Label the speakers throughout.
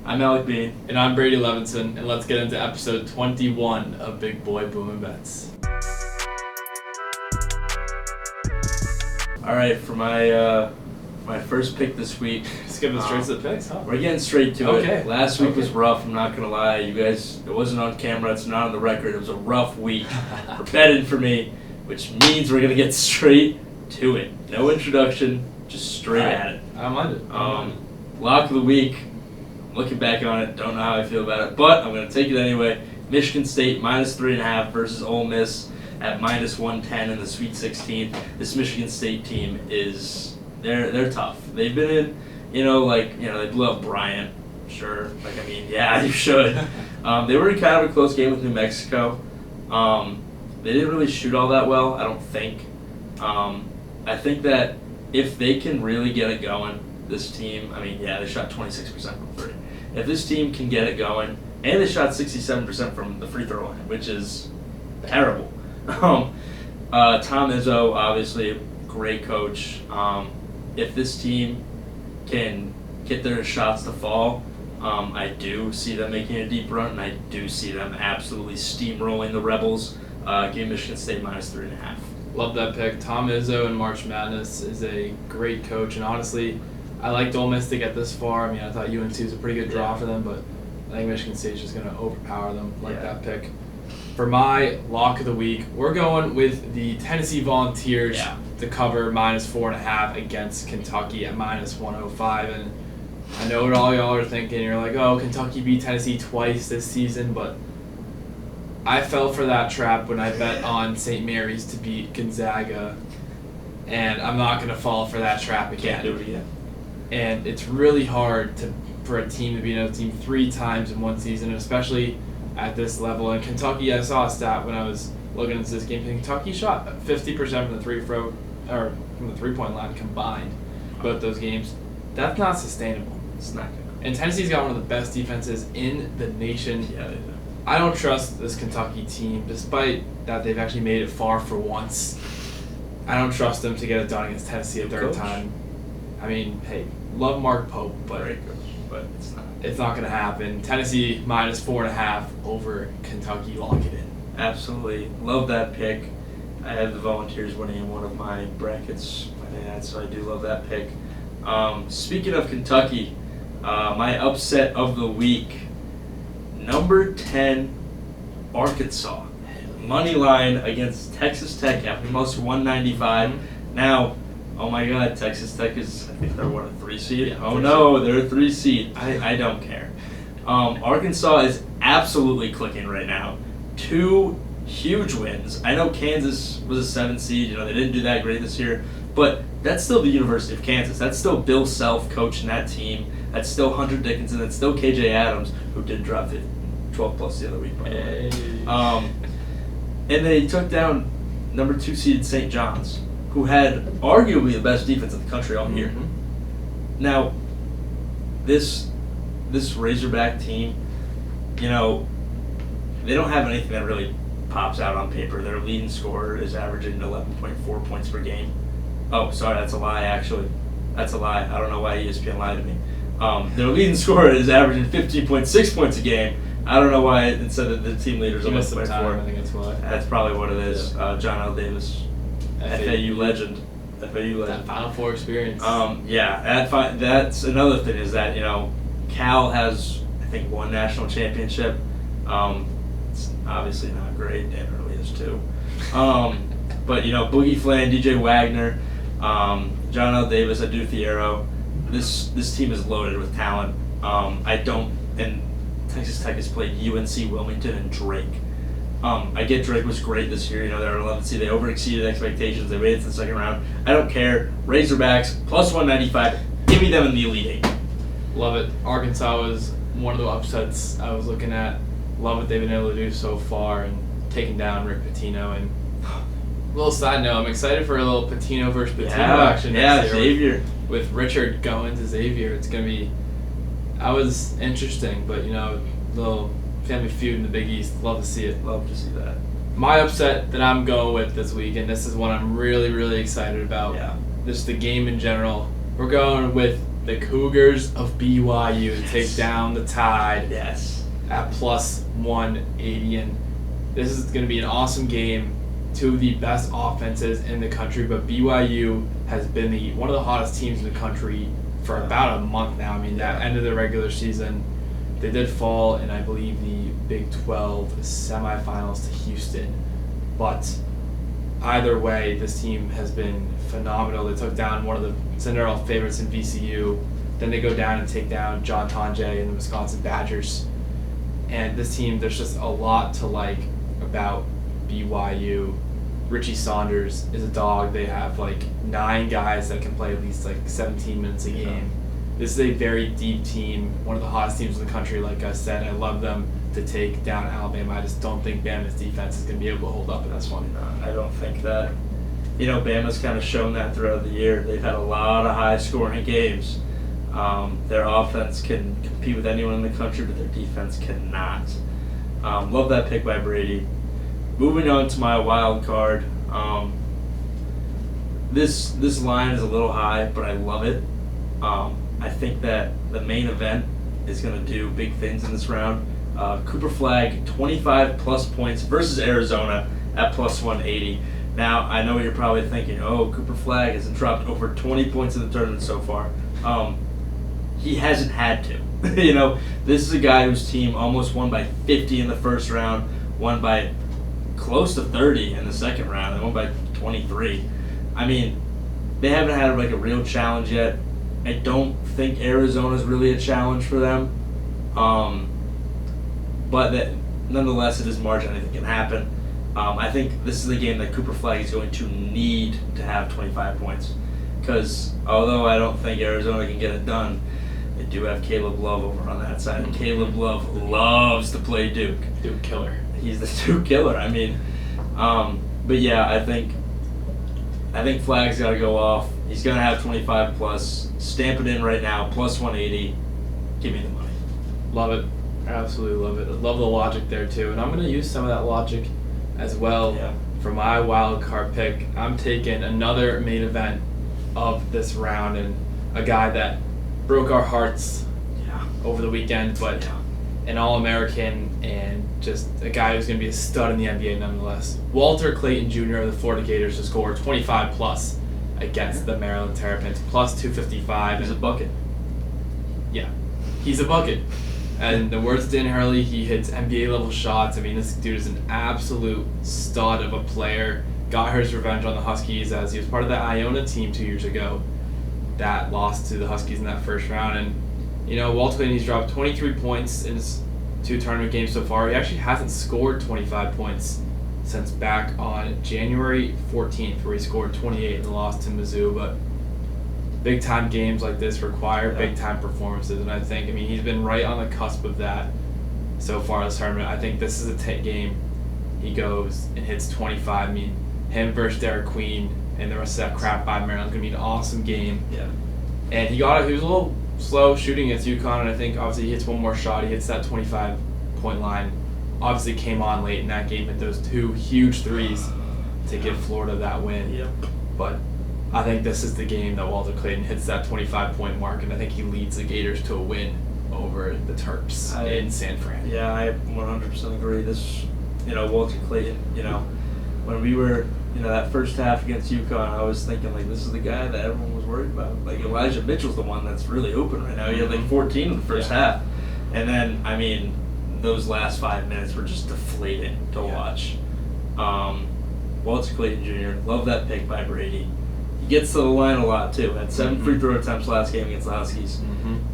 Speaker 1: I'm Alec B.
Speaker 2: And I'm Brady Levinson, and let's get into episode 21 of Big Boy Boomin Bets.
Speaker 1: All right, for my first pick this week.
Speaker 2: Skipping straight to the picks, huh?
Speaker 1: We're getting straight to it. Last week was rough, I'm not going to lie. You guys, it wasn't on camera, it's not on the record. It was a rough week for betting for me, which means we're going to get straight to it. No introduction, just straight at it.
Speaker 2: I don't mind it.
Speaker 1: Lock of the week. Looking back on it, don't know how I feel about it, but I'm going to take it anyway. Michigan State minus 3.5 versus Ole Miss at minus 110 in the Sweet 16. This Michigan State team is they're tough. They've been in, they blew up Bryant. Sure, yeah, you should. They were in kind of a close game with New Mexico. They didn't really shoot all that well, I don't think. I think that if they can really get it going, this team, they shot 26% from three. If this team can get it going, and they shot 67% from the free throw line, which is terrible. Tom Izzo, obviously, great coach. If this team can get their shots to fall, I do see them making a deep run, and I do see them absolutely steamrolling the Rebels. Give Michigan State minus 3.5.
Speaker 2: Love that pick. Tom Izzo in March Madness is a great coach, and honestly, I liked Ole Miss to get this far. I thought UNC was a pretty good draw for them, but I think Michigan State's just going to overpower them. That pick. For my lock of the week, we're going with the Tennessee Volunteers to cover minus 4.5 against Kentucky at minus 105. And I know what all y'all are thinking. You're like, oh, Kentucky beat Tennessee twice this season, but I fell for that trap when I bet on St. Mary's to beat Gonzaga, and I'm not going to fall for that trap again.
Speaker 1: Can't do it again.
Speaker 2: And it's really hard for a team to beat another team 3 times in one season, especially at this level. And Kentucky, I saw a stat when I was looking into this game. Kentucky shot 50% from the three-point line combined, both those games. That's not sustainable.
Speaker 1: It's not good.
Speaker 2: And Tennessee's got one of the best defenses in the nation.
Speaker 1: Yeah, they do.
Speaker 2: I don't trust this Kentucky team, despite that they've actually made it far for once. I don't trust them to get it done against Tennessee a third time. Hey, love Mark Pope, but it's not going to happen. Tennessee minus 4.5 over Kentucky. Lock it in.
Speaker 1: Absolutely. Love that pick. I had the Volunteers winning in one of my brackets, so I do love that pick. Speaking of Kentucky, my upset of the week, number 10, Arkansas. Money line against Texas Tech at plus 195. Now, oh my God, Texas Tech is, I think they're a 3 seed?
Speaker 2: Yeah,
Speaker 1: oh no, they're a 3 seed. I don't care. Arkansas is absolutely clicking right now. 2 huge wins. I know Kansas was a 7 seed. They didn't do that great this year. But that's still the University of Kansas. That's still Bill Self coaching that team. That's still Hunter Dickinson. That's still KJ Adams, who did drop 12 plus the other week, by the way. And they took down number 2 seeded St. John's, who had arguably the best defense in the country all year. Now, this Razorback team, they don't have anything that really pops out on paper. Their leading scorer is averaging 11.4 points per game. Oh, sorry, that's a lie, actually. That's a lie. I don't know why ESPN lied to me. Their leading scorer is averaging 15.6 points a game. I don't know why it said that the team leader's 11.4.
Speaker 2: I think that's why.
Speaker 1: That's probably what it is. John L. Davis, FAU legend.
Speaker 2: That Final Four experience.
Speaker 1: That's another thing is that, Cal has, I think, 1 national championship. It's obviously not great. Dan really is too. But, Boogie Flan, DJ Wagner, John L. Davis, Adu Thiero, this team is loaded with talent. And Texas Tech has played UNC, Wilmington, and Drake. I get Drake was great this year. They're 11 seed. They over-exceeded expectations. They made it to the second round. I don't care. Razorbacks, plus 195. Give me them in the Elite Eight.
Speaker 2: Love it. Arkansas was one of the upsets I was looking at. Love what they've been able to do so far and taking down Rick Pitino. And a little side note, I'm excited for a little Pitino versus Pitino action next year.
Speaker 1: Xavier.
Speaker 2: With Richard going to Xavier, it's going to be... That was interesting, but, little family feud in the Big East. Love to see it.
Speaker 1: Love to see that.
Speaker 2: My upset that I'm going with this week, and this is one I'm really, really excited about.
Speaker 1: Yeah.
Speaker 2: Just the game in general. We're going with the Cougars of BYU to take down the Tide
Speaker 1: Yes.
Speaker 2: at plus 180. And this is going to be an awesome game. Two of the best offenses in the country, but BYU has been one of the hottest teams in the country for about a month now. I mean, that end of the regular season, they did fall in, I believe, the Big 12 semifinals to Houston. But either way, this team has been phenomenal. They took down one of the Cinderella favorites in VCU. Then they go down and take down John Tonje and the Wisconsin Badgers. And this team, there's just a lot to like about BYU. Richie Saunders is a dog. They have like 9 guys that can play at least like 17 minutes a game. This is a very deep team, one of the hottest teams in the country. Like I said, I love them to take down Alabama. I just don't think Bama's defense is going to be able to hold up in this one.
Speaker 1: I don't think that. You know, Bama's kind of shown that throughout the year. They've had a lot of high-scoring games. Their offense can compete with anyone in the country, but their defense cannot. Love that pick by Brady. Moving on to my wild card. This line is a little high, but I love it. I think that the main event is going to do big things in this round. Cooper Flag, 25-plus points versus Arizona at plus 180. Now, I know you're probably thinking, oh, Cooper Flag hasn't dropped over 20 points in the tournament so far. He hasn't had to. You know, this is a guy whose team almost won by 50 in the first round, won by close to 30 in the second round. They won by 23. I mean, they haven't had like a real challenge yet. I don't think Arizona's really a challenge for them. But that, nonetheless, it is March. Anything can happen. I think this is a game that Cooper Flag is going to need to have 25 points. Because although I don't think Arizona can get it done, they do have Caleb Love over on that side. And Caleb Love loves to play Duke.
Speaker 2: Duke killer.
Speaker 1: He's the Duke killer. I mean, but yeah, I think Flag's got to go off. He's going to have 25 plus. Stamp it in right now, plus 180. Give me the money.
Speaker 2: Love it. Absolutely love it. I love the logic there too. And I'm going to use some of that logic as well for my wild card pick. I'm taking another main event of this round and a guy that broke our hearts over the weekend, but an All-American and just a guy who's going to be a stud in the NBA nonetheless. Walter Clayton Jr. of the Florida Gators to score 25 plus against the Maryland Terrapins, plus 255.
Speaker 1: He's a bucket.
Speaker 2: Yeah, he's a bucket. And the words of Dan Hurley, he hits NBA level shots. I mean, this dude is an absolute stud of a player. Got his revenge on the Huskies as he was part of that Iona team 2 years ago that lost to the Huskies in that first round. And, you know, Walter Clayton, he's dropped 23 points in his 2 tournament games so far. He actually hasn't scored 25 points since back on January 14th, where he scored 28 in the loss to Mizzou. But big-time games like this require big-time performances, and I think, I mean, he's been right on the cusp of that so far this tournament. I think this is a game he goes and hits 25. I mean, him versus Derek Queen and the rest of that crap by Maryland is going to be an awesome game.
Speaker 1: Yeah.
Speaker 2: And he was a little slow shooting against UConn, and I think obviously he hits one more shot. He hits that 25-point line. Obviously came on late in that game, hit those 2 huge threes to give Florida that win.
Speaker 1: Yep.
Speaker 2: But I think this is the game that Walter Clayton hits that 25-point mark, and I think he leads the Gators to a win over the Terps in San Fran.
Speaker 1: Yeah, I 100% agree. This, Walter Clayton, when we were, that first half against UConn, I was thinking, like, this is the guy that everyone was worried about. Like, Elijah Mitchell's the one that's really open right now. He had, like, 14 in the first half. And then, I mean, those last 5 minutes were just deflating to watch. Walter Clayton Jr., love that pick by Brady. He gets to the line a lot, too. Had 7 free throw attempts last game against the Huskies.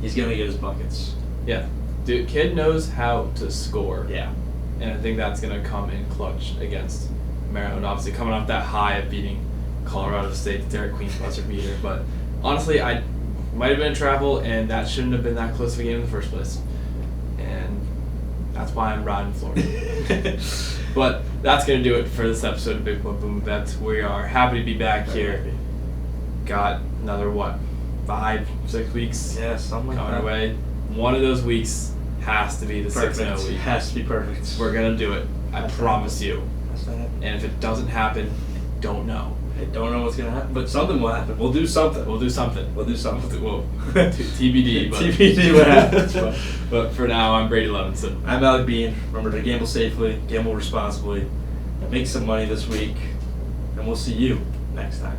Speaker 1: He's going to get his buckets.
Speaker 2: Yeah. Dude, kid knows how to score.
Speaker 1: Yeah.
Speaker 2: And I think that's going to come in clutch against Maryland. Obviously, coming off that high of beating Colorado State, Derek Queen's buzzer beater. But honestly, I might have been in travel, and that shouldn't have been that close of a game in the first place. And that's why I'm riding Florida. But that's going to do it for this episode of Boy Boomin Bets. We are happy to be back here. Got another, 5-6 weeks?
Speaker 1: Yeah, something like
Speaker 2: coming
Speaker 1: that.
Speaker 2: Away. One of those weeks has to be the 6-0 week.
Speaker 1: It has to be perfect.
Speaker 2: We're going to do it. I promise you.
Speaker 1: Has to happen.
Speaker 2: And if it doesn't happen, I don't know.
Speaker 1: I don't know what's gonna happen, but something will happen. We'll do something.
Speaker 2: We'll do something.
Speaker 1: We'll do something. We'll
Speaker 2: TBD. But
Speaker 1: TBD what happens.
Speaker 2: But for now, I'm Brady Levinson.
Speaker 1: I'm Alec Bean. Remember to gamble safely, gamble responsibly, make some money this week, and we'll see you next time.